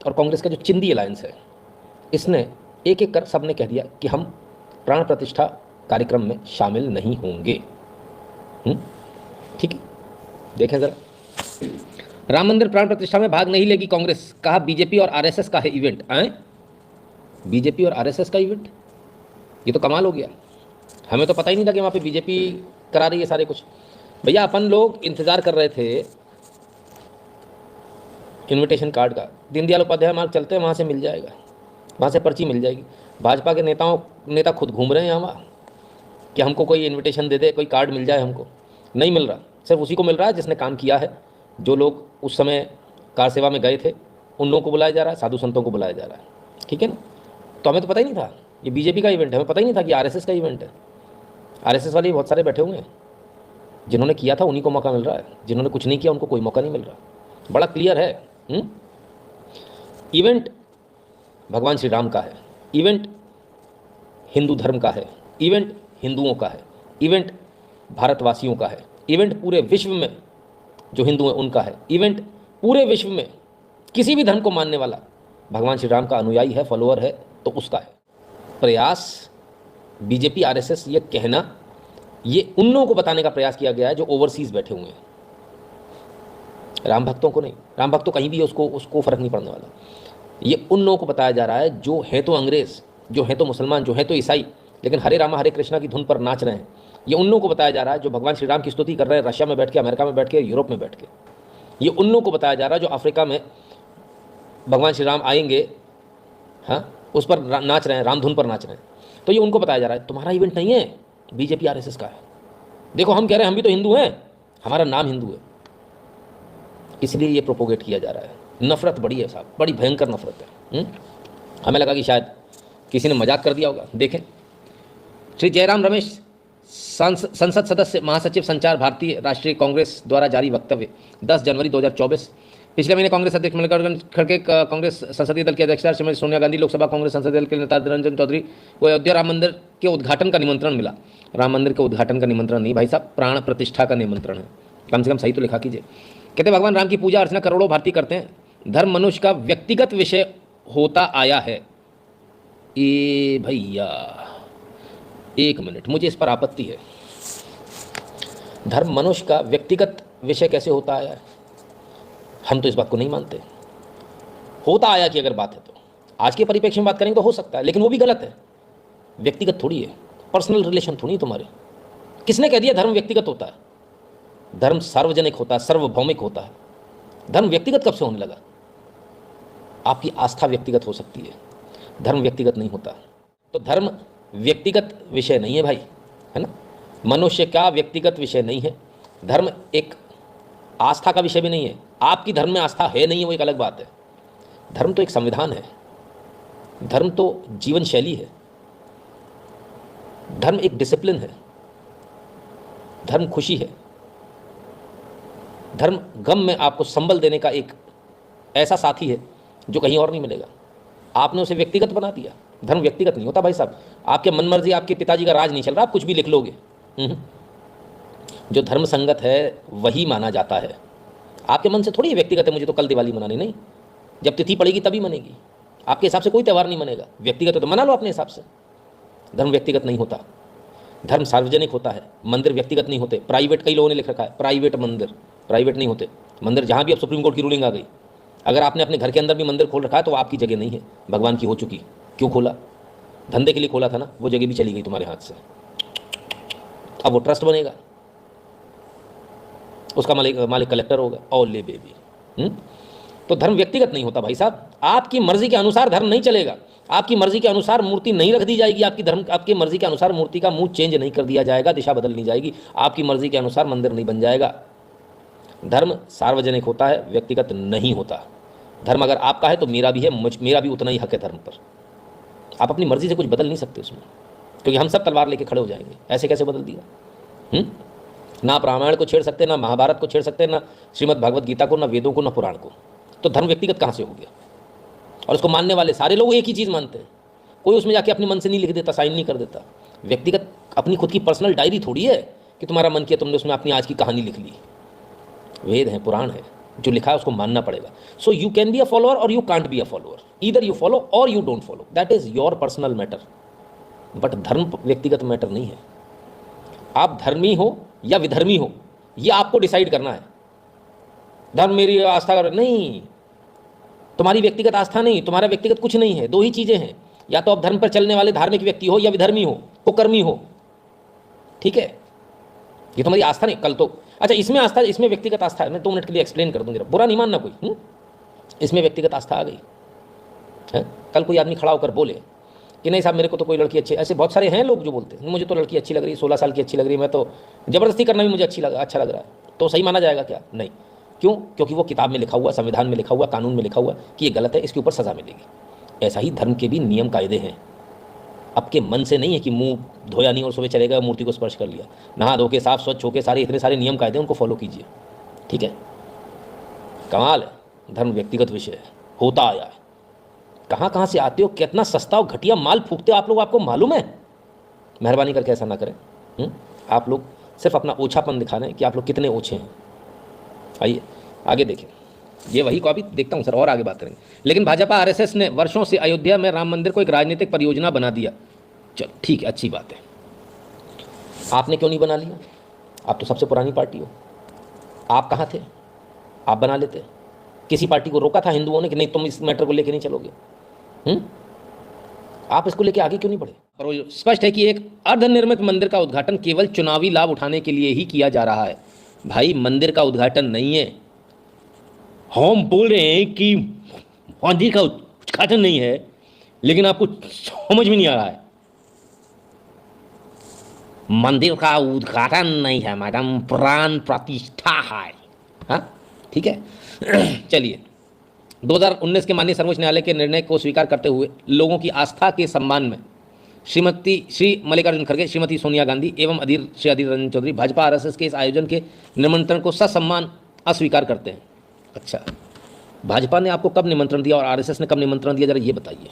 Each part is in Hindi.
और कांग्रेस का जो चिंदी अलायंस है, इसने एक एक कर सबने कह दिया कि हम प्राण प्रतिष्ठा कार्यक्रम में शामिल नहीं होंगे। ठीक है, देखें जरा, राम मंदिर प्राण प्रतिष्ठा में भाग नहीं लेगी कांग्रेस, कहा बीजेपी और आरएसएस का है इवेंट। आए, बीजेपी और आरएसएस का इवेंट, ये तो कमाल हो गया। हमें तो पता ही नहीं था कि वहाँ पे बीजेपी करा रही है सारे कुछ। भैया अपन लोग इंतजार कर रहे थे इनविटेशन कार्ड का, दीनदयाल उपाध्याय मार्ग चलते हैं, वहाँ से मिल जाएगा, वहाँ से पर्ची मिल जाएगी। भाजपा के नेता खुद घूम रहे हैं यहाँ कि हमको कोई इनविटेशन दे दे, कोई कार्ड मिल जाए। हमको नहीं मिल रहा, सिर्फ उसी को मिल रहा है जिसने काम किया है। जो लोग उस समय कार सेवा में गए थे उन लोगों को बुलाया जा रहा है, साधु संतों को बुलाया जा रहा है। ठीक है ना, तो हमें तो पता ही नहीं था ये बीजेपी का इवेंट है, हमें पता ही नहीं था कि आरएसएस का इवेंट है। आरएसएस वाले बहुत सारे बैठे हुए हैं, जिन्होंने किया था उन्हीं को मौका मिल रहा है, जिन्होंने कुछ नहीं किया उनको कोई मौका नहीं मिल रहा। बड़ा क्लियर है। इवेंट भगवान श्री राम का है, इवेंट हिंदू धर्म का है, इवेंट हिंदुओं का है, इवेंट भारतवासियों का है, इवेंट पूरे विश्व में जो हिंदू हैं उनका है, इवेंट पूरे विश्व में किसी भी धर्म को मानने वाला भगवान श्री राम का अनुयायी है, फॉलोअर है, तो उसका है। प्रयास बीजेपी आरएसएस ये कहना, ये उन लोगों को बताने का प्रयास किया गया है जो ओवरसीज बैठे हुए हैं, राम भक्तों को नहीं। राम भक्त तो कहीं भी है, उसको फर्क नहीं पड़ने वाला। ये उन लोगों को बताया जा रहा है जो है तो अंग्रेज, जो है तो मुसलमान, जो है तो ईसाई, लेकिन हरे रामा हरे कृष्णा की धुन पर नाच रहे हैं। ये उन लोगों को बताया जा रहा है जो भगवान श्री राम की स्तुति कर रहे हैं रशिया में बैठ के, अमेरिका में बैठ के, यूरोप में बैठ के। ये उन लोगों को बताया जा रहा है जो अफ्रीका में भगवान श्री राम आएंगे, हाँ, उस पर नाच रहे हैं, राम धुन पर नाच रहे हैं। तो ये उनको बताया जा रहा है तुम्हारा इवेंट नहीं है, बीजेपी आरएसएस का है। देखो हम कह रहे हैं हम भी तो हिंदू हैं, हमारा नाम हिंदू है, इसलिए ये प्रोपोगेट किया जा रहा है। नफरत बड़ी है साहब, बड़ी भयंकर नफरत है। हमें लगा कि शायद किसी ने मजाक कर दिया होगा। देखें, श्री जयराम रमेश, संसद सदस्य, महासचिव संचार, भारतीय राष्ट्रीय कांग्रेस द्वारा जारी वक्तव्य 10 जनवरी 2024। पिछले महीने कांग्रेस अध्यक्ष मल्लिकार्जुन खड़गे, कांग्रेस संसदीय दल की अध्यक्षा श्रीमती सोनिया गांधी, लोकसभा कांग्रेस संसदीय दल के नेता रंजन चौधरी को अयोध्या राम मंदिर के उद्घाटन का निमंत्रण मिला। राम मंदिर के उद्घाटन का निमंत्रण नहीं भाई साहब, प्राण प्रतिष्ठा का निमंत्रण है। कम से कम सही तो लिखा कीजिए। कहते भगवान राम की पूजा अर्चना करोड़ों भारतीय करते हैं, धर्म मनुष्य का व्यक्तिगत विषय होता आया है। ए भैया एक मिनट, मुझे इस पर आपत्ति है। धर्म मनुष्य का व्यक्तिगत विषय कैसे होता आया है? हम तो इस बात को नहीं मानते। होता आया की अगर बात है तो आज के परिप्रेक्ष्य में बात करेंगे तो हो सकता है, लेकिन वो भी गलत है। व्यक्तिगत थोड़ी है, पर्सनल रिलेशन थोड़ी तुम्हारे। किसने कह दिया धर्म व्यक्तिगत होता है? धर्म सार्वजनिक होता है, सार्वभौमिक होता है। धर्म व्यक्तिगत कब से होने लगा? आपकी आस्था व्यक्तिगत हो सकती है, धर्म व्यक्तिगत नहीं होता। तो धर्म व्यक्तिगत विषय नहीं है भाई, है ना। मनुष्य का व्यक्तिगत विषय नहीं है। धर्म एक आस्था का विषय भी नहीं है। आपकी धर्म में आस्था है नहीं है वो एक अलग बात है। धर्म तो एक संविधान है, धर्म तो जीवन शैली है, धर्म एक डिसिप्लिन है, धर्म खुशी है, धर्म गम में आपको संबल देने का एक ऐसा साथी है जो कहीं और नहीं मिलेगा। आपने उसे व्यक्तिगत बना दिया। धर्म व्यक्तिगत नहीं होता भाई साहब। आपके मन मर्जी, आपके पिताजी का राज नहीं चल रहा, आप कुछ भी लिख लोगे। जो धर्म संगत है वही माना जाता है। आपके मन से थोड़ी व्यक्तिगत है मुझे तो कल दिवाली मनानी, नहीं, जब तिथि पड़ेगी तभी मनेगी। आपके हिसाब से कोई त्यौहार नहीं मनेगा। व्यक्तिगत है तो मना लो अपने हिसाब से। धर्म व्यक्तिगत नहीं होता, धर्म सार्वजनिक होता है। मंदिर व्यक्तिगत नहीं होते, प्राइवेट। कई लोगों ने लिख रखा है प्राइवेट मंदिर, प्राइवेट नहीं होते मंदिर। जहाँ भी अब सुप्रीम कोर्ट की रूलिंग आ गई, अगर आपने अपने घर के अंदर भी मंदिर खोल रखा है तो आपकी जगह नहीं है, भगवान की हो चुकी। क्यों खोला? धंधे के लिए खोला था ना, वो जगह भी चली गई तुम्हारे हाथ से। अब वो ट्रस्ट बनेगा, उसका मालिक कलेक्टर होगा और ले बेबी। तो धर्म व्यक्तिगत नहीं होता भाई साहब। आपकी मर्जी के अनुसार धर्म नहीं चलेगा। आपकी मर्जी के अनुसार मूर्ति नहीं रख दी जाएगी। आपकी मर्जी के अनुसार मूर्ति का मुंह चेंज नहीं कर दिया जाएगा, दिशा बदल नहीं जाएगी। आपकी मर्जी के अनुसार मंदिर नहीं बन जाएगा। धर्म सार्वजनिक होता है, व्यक्तिगत नहीं होता। धर्म अगर आपका है तो मेरा भी है, मेरा भी उतना ही हक है धर्म पर। आप अपनी मर्जी से कुछ बदल नहीं सकते उसमें, क्योंकि हम सब तलवार लेके खड़े हो जाएंगे। ऐसे कैसे बदल दिया? ना आप रामायण को छेड़ सकते, ना महाभारत को छेड़ सकते, ना श्रीमद् भागवत गीता को, ना वेदों को, ना पुराण को। तो धर्म व्यक्तिगत कहाँ से हो गया? और उसको मानने वाले सारे लोग एक ही चीज़ मानते हैं। कोई उसमें जाके अपने मन से नहीं लिख देता, साइन नहीं कर देता। व्यक्तिगत अपनी खुद की पर्सनल डायरी थोड़ी है कि तुम्हारा मन किया तुमने उसमें अपनी आज की कहानी लिख ली। वेद है, पुराण है, जो लिखा है उसको मानना पड़ेगा। So you can be a follower or you can't be a follower, either you follow or you don't follow, that is your personal matter. But धर्म व्यक्तिगत मैटर नहीं है। आप धर्मी हो या विधर्मी हो, यह आपको डिसाइड करना है। धर्म मेरी आस्था नहीं, तुम्हारी व्यक्तिगत आस्था नहीं, तुम्हारा व्यक्तिगत कुछ नहीं है। दो ही चीजें हैं, या तो आप धर्म पर चलने वाले धार्मिक व्यक्ति हो या विधर्मी हो, कुकर्मी हो। ठीक है, ये तुम्हारी आस्था नहीं। कल तो अच्छा, इसमें आस्था, इसमें व्यक्तिगत आस्था है, मैं 2 मिनट के लिए एक्सप्लेन कर दूंगा, बुरा नहीं मानना कोई। इसमें व्यक्तिगत आस्था आ गई है। कल कोई आदमी खड़ा होकर बोले कि नहीं साहब मेरे को तो कोई लड़की अच्छी, ऐसे बहुत सारे हैं लोग जो बोलते हैं मुझे तो लड़की अच्छी लग रही है, 16 साल की अच्छी लग रही है, मैं तो ज़बरदस्ती करना भी मुझे अच्छा लग रहा है, तो सही माना जाएगा क्या? नहीं। क्यों? क्योंकि वो किताब में लिखा हुआ, संविधान में लिखा हुआ, कानून में लिखा हुआ कि ये गलत है, इसके ऊपर सज़ा मिलेगी। ऐसा ही धर्म के भी नियम कायदे हैं। आपके मन से नहीं है कि मुंह धोया नहीं और सुबह चले गए, मूर्ति को स्पर्श कर लिया, नहा धो के साफ स्वच्छ होकर सारे इतने सारे नियम कायदे उनको फॉलो कीजिए। ठीक है, कमाल है। धर्म व्यक्तिगत विषय है, होता आया है। कहाँ कहाँ से आते हो, कितना सस्ता और घटिया माल फूकते हो आप लोग, आपको मालूम है? मेहरबानी करके ऐसा ना करें। आप लोग सिर्फ अपना ओछापन दिखा रहे हैं कि आप लोग कितने ओछे हैं। आइए आगे देखें, ये वही कॉपी देखता हूँ सर, और आगे बात करेंगे। लेकिन भाजपा आरएसएस ने वर्षों से अयोध्या में राम मंदिर को एक राजनीतिक परियोजना बना दिया। चलो ठीक है, अच्छी बात है। आपने क्यों नहीं बना लिया? आप तो सबसे पुरानी पार्टी हो। आप कहाँ थे? आप बना लेते। किसी पार्टी को रोका था हिंदुओं ने कि नहीं तुम इस मैटर को लेके नहीं चलोगे? आप इसको लेके आगे क्यों नहीं बढ़े? पर स्पष्ट है कि एक अर्धनिर्मित मंदिर का उद्घाटन केवल चुनावी लाभ उठाने के लिए ही किया जा रहा है। भाई मंदिर का उद्घाटन नहीं है, हम बोल रहे हैं कि मंदिर का उद्घाटन नहीं है, लेकिन आपको समझ में नहीं आ रहा है। मंदिर का उद्घाटन नहीं है मैडम, प्राण प्रतिष्ठा है। हाँ ठीक है। चलिए, 2019 के माननीय सर्वोच्च न्यायालय के निर्णय को स्वीकार करते हुए लोगों की आस्था के सम्मान में श्री मल्लिकार्जुन खड़गे, श्रीमती सोनिया गांधी एवं श्री अधीर रंजन चौधरी भाजपा आरएसएस के इस आयोजन के निमंत्रण को ससम्मान अस्वीकार करते हैं। अच्छा, भाजपा ने आपको कब निमंत्रण दिया और आरएसएस ने कब निमंत्रण दिया, जरा ये बताइए।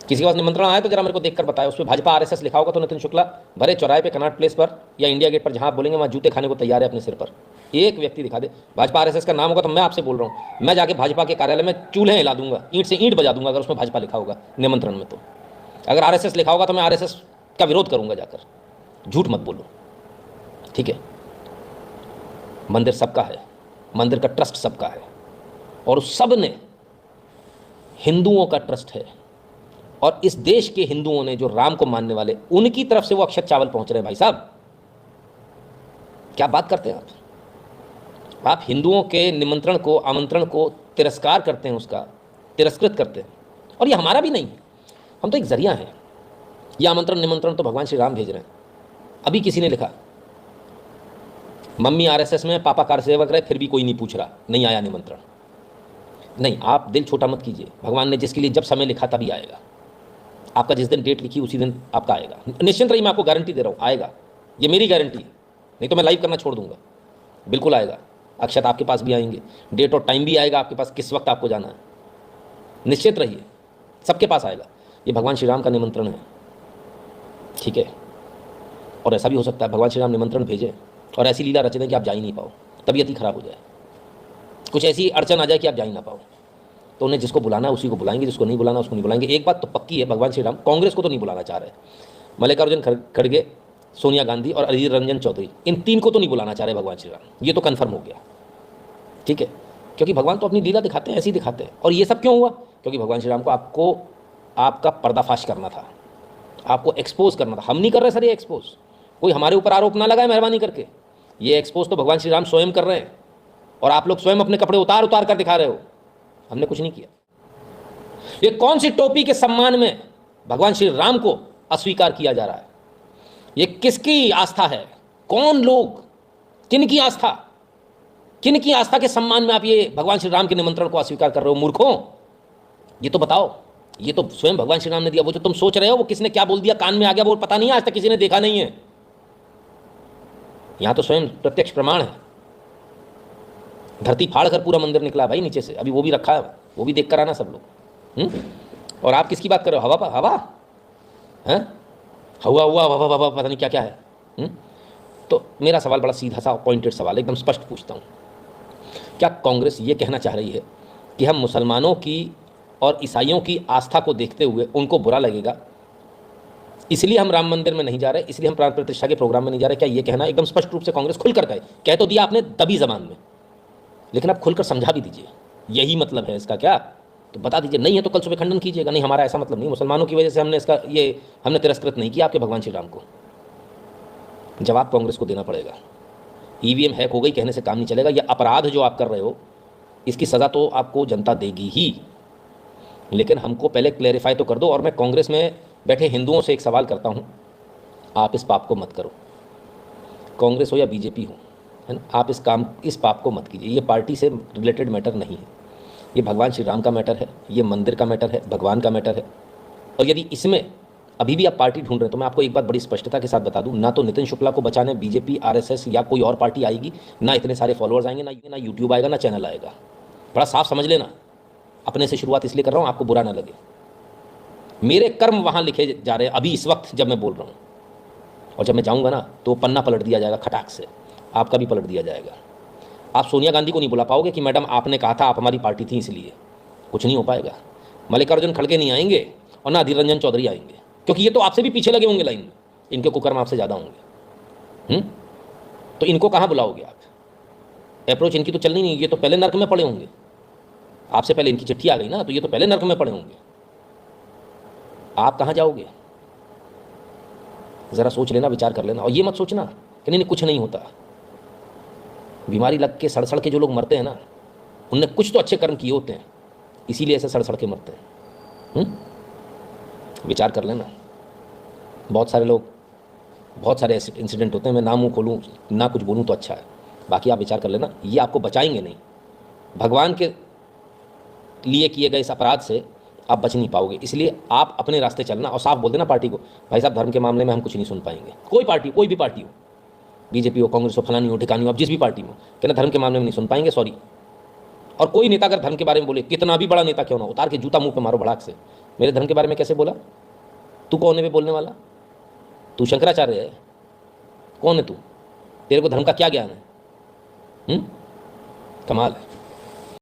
किसी के पास निमंत्रण आया तो जरा मेरे को देखकर बताया, उस पर भाजपा आरएसएस लिखा होगा तो नितिन शुक्ला भरे चौराहे पे कनॉट प्लेस पर या इंडिया गेट पर जहां आप बोलेंगे वहां जूते खाने को तैयार है अपने सिर पर। एक व्यक्ति दिखा दे भाजपा आरएसएस का नाम होगा तो मैं आपसे बोल रहा हूँ, मैं जाके भाजपा के कार्यालय में चूल्हे हिला दूंगा, ईंट से ईंट बजा दूंगा अगर उसमें भाजपा लिखा होगा निमंत्रण में। तो अगर आरएसएस लिखा होगा तो मैं आरएसएस का विरोध करूंगा जाकर। झूठ मत बोलो, ठीक है? मंदिर सबका है, मंदिर का ट्रस्ट सबका है, और सब ने हिंदुओं का ट्रस्ट है, और इस देश के हिंदुओं ने जो राम को मानने वाले, उनकी तरफ से वो अक्षत चावल पहुंच रहे हैं। भाई साहब क्या बात करते हैं आप हिंदुओं के निमंत्रण को, आमंत्रण को तिरस्कार करते हैं, उसका तिरस्कृत करते हैं। और ये हमारा भी नहीं है, हम तो एक जरिया हैं। ये आमंत्रण निमंत्रण तो भगवान श्री राम भेज रहे हैं। अभी किसी ने लिखा मम्मी आरएसएस में, पापा कार सेवक रहे, फिर भी कोई नहीं पूछ रहा, नहीं आया निमंत्रण। नहीं, आप दिल छोटा मत कीजिए। भगवान ने जिसके लिए जब समय लिखा तभी आएगा। आपका जिस दिन डेट लिखी उसी दिन आपका आएगा। निश्चिंत रहिए, मैं आपको गारंटी दे रहा हूँ, आएगा। ये मेरी गारंटी है, नहीं तो मैं लाइव करना छोड़ दूंगा। बिल्कुल आएगा, अक्षत आपके पास भी आएंगे, डेट और टाइम भी आएगा आपके पास, किस वक्त आपको जाना है। निश्चित रहिए, सबके पास आएगा। ये भगवान श्री राम का निमंत्रण है, ठीक है? और ऐसा भी हो सकता है भगवान श्री राम निमंत्रण भेजें और ऐसी लीला रच दें कि आप जा ही नहीं पाओ, तबीयत ही खराब हो जाए, कुछ ऐसी अड़चन आ जाए कि आप जा ही ना पाओ। तो उन्हें जिसको बुलाना है उसी को बुलाएंगे, जिसको नहीं बुलाना उसको नहीं बुलाएंगे। एक बात तो पक्की है, भगवान श्री राम कांग्रेस को तो नहीं बुलाना चाह रहे। मल्लिकार्जुन खड़गे, सोनिया गांधी और अधीर रंजन चौधरी, इन 3 को तो नहीं बुलाना चाह रहे भगवान श्री राम, ये तो कन्फर्म हो गया, ठीक है? क्योंकि भगवान तो अपनी लीला दिखाते हैं, ऐसी दिखाते हैं। और ये सब क्यों हुआ? क्योंकि भगवान श्री राम को आपका पर्दाफाश करना था, आपको एक्सपोज करना था। हम नहीं कर रहे सर ये एक्सपोज, कोई हमारे ऊपर आरोप ना लगाए मेहरबानी करके। ये एक्सपोज तो भगवान श्री राम स्वयं कर रहे हैं, और आप लोग स्वयं अपने कपड़े उतार उतार कर दिखा रहे हो। हमने कुछ नहीं किया। ये कौन सी टोपी के सम्मान में भगवान श्री राम को अस्वीकार किया जा रहा है? ये किसकी आस्था है? कौन लोग, किनकी आस्था के सम्मान में आप ये भगवान श्री राम के निमंत्रण को अस्वीकार कर रहे हो? मूर्खों, ये तो बताओ। ये तो स्वयं भगवान श्री राम ने दिया। वो जो तुम सोच रहे हो वो किसने क्या बोल दिया, कान में आ गया, वो पता नहीं है, आज तक किसी ने देखा नहीं है। यहां तो स्वयं प्रत्यक्ष प्रमाण है। धरती फाड़ कर पूरा मंदिर निकला भाई नीचे से, अभी वो भी रखा है, वो भी देख कर आना सब लोग। और आप किसकी बात कर रहे हो? हवा हैं, हवा पता नहीं क्या क्या है। तो मेरा सवाल बड़ा सीधा सा पॉइंटेड सवाल, एकदम स्पष्ट पूछता हूँ। क्या कांग्रेस ये कहना चाह रही है कि हम मुसलमानों की और ईसाइयों की आस्था को देखते हुए उनको बुरा लगेगा, इसलिए हम राम मंदिर में नहीं जा रहे, इसलिए हम प्राण प्रतिष्ठा के प्रोग्राम में नहीं जा रहे? क्या ये कहना एकदम स्पष्ट रूप से कांग्रेस खुलकर कह तो दिया आपने दबी जबान में, लेकिन आप खुलकर समझा भी दीजिए यही मतलब है इसका क्या? तो बता दीजिए। नहीं है तो कल सुबह खंडन कीजिएगा, नहीं हमारा ऐसा मतलब नहीं, मुसलमानों की वजह से हमने इसका हमने तिरस्कृत नहीं किया आपके भगवान श्री राम को। जवाब कांग्रेस को देना पड़ेगा। ईवीएम हैक हो गई कहने से काम नहीं चलेगा। यह अपराध जो आप कर रहे हो इसकी सज़ा तो आपको जनता देगी ही, लेकिन हमको पहले क्लेरिफाई तो कर दो। और मैं कांग्रेस में बैठे हिंदुओं से एक सवाल करता हूँ, आप इस पाप को मत करो, कांग्रेस हो या बीजेपी हो, है ना, आप इस पाप को मत कीजिए। ये पार्टी से रिलेटेड मैटर नहीं है, ये भगवान श्री राम का मैटर है, ये मंदिर का मैटर है, भगवान का मैटर है। और यदि इसमें अभी भी आप पार्टी ढूंढ रहे हैं तो मैं आपको एक बात बड़ी स्पष्टता के साथ बता दूं, ना तो नितिन शुक्ला को बचाने बीजेपी, आरएसएस या कोई और पार्टी आएगी, ना इतने सारे फॉलोअर्स आएंगे, ना यूट्यूब आएगा, ना चैनल आएगा। बड़ा साफ समझ लेना। अपने से शुरुआत इसलिए कर रहा हूँ आपको बुरा ना लगे। मेरे कर्म वहाँ लिखे जा रहे हैं अभी इस वक्त जब मैं बोल रहा हूँ, और जब मैं जाऊँगा ना तो पन्ना पलट दिया जाएगा खटाक से, आपका भी पलट दिया जाएगा। आप सोनिया गांधी को नहीं बुला पाओगे कि मैडम आपने कहा था आप हमारी पार्टी थी, इसलिए कुछ नहीं हो पाएगा। मल्लिकार्जुन खड़गे नहीं आएंगे और ना अधीर रंजन चौधरी आएंगे, क्योंकि ये तो आपसे भी पीछे लगे होंगे लाइन में, इनके कुकर्म आपसे ज़्यादा होंगे। तो इनको कहाँ बुलाओगे आप? अप्रोच इनकी तो चलनी नहीं, ये तो पहले नर्क में पड़े होंगे। आपसे पहले इनकी चिट्ठी आ गई ना, तो ये तो पहले नर्क में पड़े होंगे। आप कहाँ जाओगे? ज़रा सोच लेना, विचार कर लेना, और ये मत सोचना कि नहीं कुछ नहीं होता। बीमारी लग के सड़ के जो लोग मरते हैं ना, उनने कुछ तो अच्छे कर्म किए होते हैं, इसीलिए ऐसे सड़ के मरते हैं। विचार कर लेना। बहुत सारे लोग, बहुत सारे ऐसे इंसिडेंट होते हैं, मैं ना मुँह खोलूँ ना कुछ बोलूँ तो अच्छा है, बाकी आप विचार कर लेना। ये आपको बचाएंगे नहीं, भगवान के लिए किए गए इस अपराध से आप बच नहीं पाओगे। इसलिए आप अपने रास्ते चलना और साफ बोल देना पार्टी को, भाई साहब धर्म के मामले में हम कुछ नहीं सुन पाएंगे। कोई पार्टी, कोई भी पार्टी हो, बीजेपी हो, कांग्रेस हो, फलानी हो, ठिकानी हो, आप जिस भी पार्टी में, कहना धर्म के मामले में नहीं सुन पाएंगे, सॉरी। और कोई नेता अगर धर्म के बारे में बोले, कितना भी बड़ा नेता क्यों ना, उतार के जूता मुंह पे मारो भड़ाक से। मेरे धर्म के बारे में कैसे बोला? तू कौन है बे बोलने वाला? तू शंकराचार्य है? कौन है तू? तेरे को धर्म का क्या ज्ञान है? कमाल है।